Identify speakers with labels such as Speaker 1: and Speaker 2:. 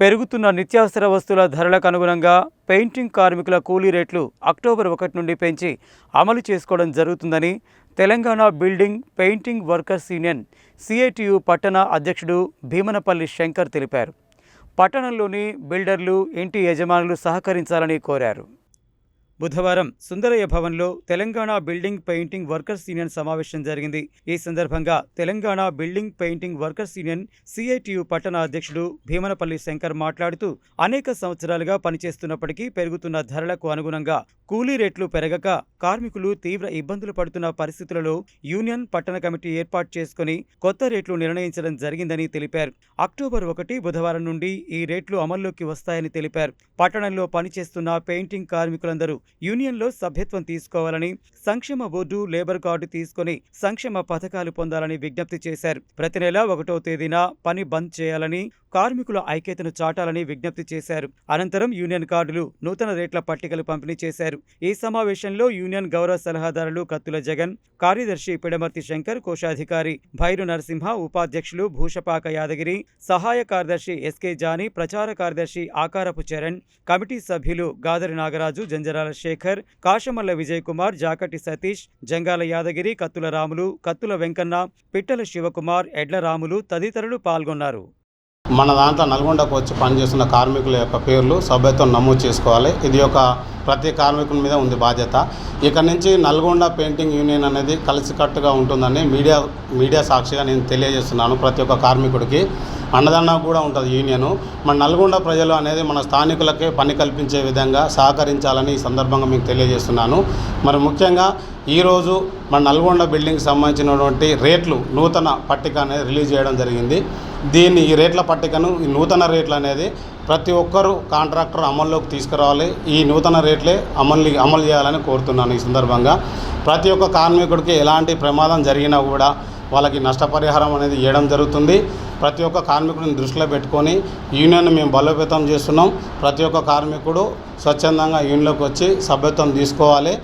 Speaker 1: పెరుగుతున్న నిత్యావసర వస్తువుల ధరలకు అనుగుణంగా పెయింటింగ్ కార్మికుల కూలీ రేట్లు అక్టోబర్ 1 నుండి పెంచి అమలు చేసుకోవడం జరుగుతుందని Telangana building painting workers union CITU పట్టణ అధ్యక్షుడు భీమనపల్లి శంకర్ తెలిపారు. పట్టణంలోని బిల్డర్లు, ఇంటి యజమానులు సహకరించాలని కోరారు. బుధవారం సుందరయ్య భవన్లో Telangana building painting workers union సమావేశం జరిగింది. ఈ సందర్భంగా Telangana building painting workers union CITU పట్టణ అధ్యక్షుడు భీమనపల్లి శంకర్ మాట్లాడుతూ అనేక సంవత్సరాలుగా పనిచేస్తున్నప్పటికీ పెరుగుతున్న ధరలకు అనుగుణంగా కూలీ రేట్లు పెరగక కార్మికులు తీవ్ర ఇబ్బందులు పడుతున్న పరిస్థితులలో యూనియన్ పట్టణ కమిటీ ఏర్పాటు చేసుకుని కొత్త రేట్లు నిర్ణయించడం జరిగిందని తెలిపారు. అక్టోబర్ 1 బుధవారం నుండి ఈ రేట్లు అమల్లోకి వస్తాయని తెలిపారు. పట్టణంలో పనిచేస్తున్న పెయింటింగ్ కార్మికులందరూ యూనియన్లో సభ్యత్వం తీసుకోవాలని, సంక్షేమ బోర్డు, లేబర్ కార్డు తీసుకుని సంక్షేమ పథకాలు పొందాలని విజ్ఞప్తి చేశారు. ప్రతి నెల 1వ తేదీన పని బంద్ చేయాలని, కార్మికుల ఐక్యతను చాటాలని విజ్ఞప్తి చేశారు. అనంతరం యూనియన్ కార్డులు, నూతన రేట్ల పట్టికలు పంపిణీ చేశారు. ఈ సమావేశంలో యూనియన్ గౌరవ సలహాదారులు కత్తుల జగన్, కార్యదర్శి పిడమర్తి శంకర్, కోశాధికారి భైరు నరసింహ, ఉపాధ్యక్షులు భూషపాక యాదగిరి, సహాయ కార్యదర్శి ఎస్కే జానీ, ప్రచార కార్యదర్శి ఆకారపు చరణ్, కమిటీ సభ్యులు గాదరి నాగరాజు, జంజరాల శేఖర్, కాశమల్ల విజయ్ కుమార్, జాకటి సతీష్, జంగాల యాదగిరి, కత్తుల రాములు, కత్తుల వెంకన్న, పిట్టల శివకుమార్, ఎడ్ల రాములు తదితరులు పాల్గొన్నారు.
Speaker 2: మన దాంట్లో నల్గొండకు వచ్చి పనిచేస్తున్న కార్మికుల యొక్క పేర్లు సభ్యత్వం నమోదు చేసుకోవాలి. ఇది ఒక ప్రతి కార్మికుల మీద ఉంది బాధ్యత. ఇక నుంచి నల్గొండ పెయింటింగ్ యూనియన్ అనేది కలిసికట్టుగా ఉంటుందని మీడియా సాక్షిగా నేను తెలియజేస్తున్నాను. ప్రతి ఒక్క కార్మికుడికి అండదండ కూడా ఉంటుంది యూనియను. మన నల్గొండ ప్రజలు అనేది మన స్థానికులకే పని కల్పించే విధంగా సహకరించాలని ఈ సందర్భంగా మీకు తెలియజేస్తున్నాను. మరి ముఖ్యంగా ఈరోజు మన నల్గొండ బిల్డింగ్కి సంబంధించినటువంటి రేట్లు నూతన పట్టిక అనేది రిలీజ్ చేయడం జరిగింది. ఈ రేట్ల పట్టికను, ఈ నూతన రేట్లు అనేది ప్రతి ఒక్కరూ కాంట్రాక్టర్ అమల్లోకి తీసుకురావాలి. ఈ నూతన రేట్లే అమలు చేయాలని కోరుతున్నాను. ఈ సందర్భంగా ప్రతి ఒక్క కార్మికుడికి ఎలాంటి ప్రమాదం జరిగినా కూడా వాళ్ళకి నష్టపరిహారం అనేది ఇవ్వడం జరుగుతుంది. ప్రతి ఒక్క కార్మికుడిని దృష్టిలో పెట్టుకొని యూనియన్ మేము బలోపేతం చేస్తున్నాం. ప్రతి ఒక్క కార్మికుడు స్వచ్ఛందంగా యూనియన్లోకి వచ్చి సభ్యత్వం తీసుకోవాలి.